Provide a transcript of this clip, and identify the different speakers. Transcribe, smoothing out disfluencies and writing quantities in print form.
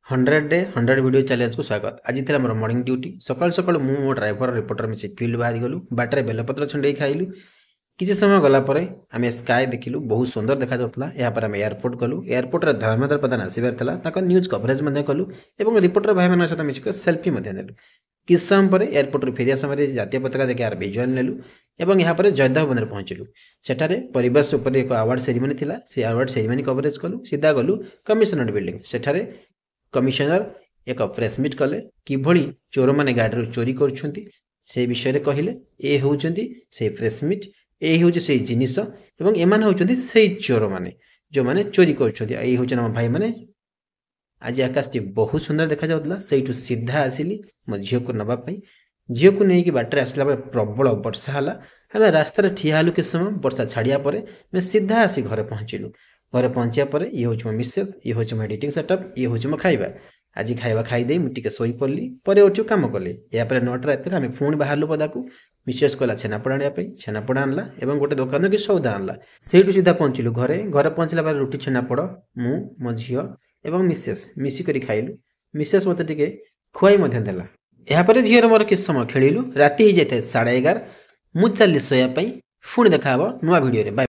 Speaker 1: 100 day 100 video challenge को स्वागत। आज थी मोर मॉर्निंग ड्यूटी। सकाल सकाल मु मो ड्राइवर रिपोर्टर मिसे फील्ड बाहरी गलु। बाटर बेलपत्र छंडे खाइलु। किसी समय गला परे आमे स्काई देखिलु, बहुत सुंदर देखा जाउतला। या पर आमे एयरपोर्ट गलु। एयरपोर्ट रे धर्मेंद्र प्रधान आसीबार थला, ताको न्यूज कवरेज मध्ये कलु एवं रिपोर्टर भाई मानक सहित मिसे सेल्फी मध्ये नेलु। किछ समय पर एयरपोर्ट रे फेरिया समय जातीय पताका देखि यार विजुअल नेलु एवं यहाँ पर जयदेव भवन रे पहुंचलु। सेठारे परिवेश ऊपर एक अवार्ड सेरेमनी थिला, से अवार्ड सेरेमनी कवरेज कलु। सीधा गलु कमिशनरेट बिल्डिंग। सेठारे कमिशनर एक प्रेस मीट कले किभଳି चोर माने गाड़ी चोरी करुछंती से विषय कहले। ए होउछंती से प्रेस मीट, ए होउछ से जिनिस एवं एमान होउछंती से चोर माने जो माने चोरी करुछंती। ए होउछन हम भाई माने। आज आकाशटी बहुत सुंदर देखा जाउतला। सेठु सीधा आसिली मो झियो को नबा पई। झियो को नेकी बाटरे आसला बेले प्रबल वर्षा हला। हमें रास्ता ठिया हलु के समय वर्षा छाड़िया परे मैं सीधा आसी घरे पहुंचिलु। घरे पहुंचिया परे ये होउछ मो मिसेस, ये होउछ मो एडिटिंग सेटअप, ये होउछ मो खाइबा। आज खाइबा खाई दे मु टिके सोई पड़ली। परे उठियो काम कले। या परे 9टा रात रे हमें फोन बाहरलु पदाकू। मिसेस कहला छेनापोड़ा आनिया पई, छेनापोड़ा आनला एवं गोटे दुकान के सौदा आनला। सेठु सीधा पहुंचिलु घरे। घरे पहुंचला पर रुटी छेनापोड़ मु मो झियो एवं मिसेस मिसी करी खाइलु। मिसेस मते टिके खुआई मध्ये देला। या परे झियो मोर किछ समय खेलिलु। राति ही जाते 11:30। मु चली सोया पई। पुणी देखा हबो नुवा वीडियो रे। बाय।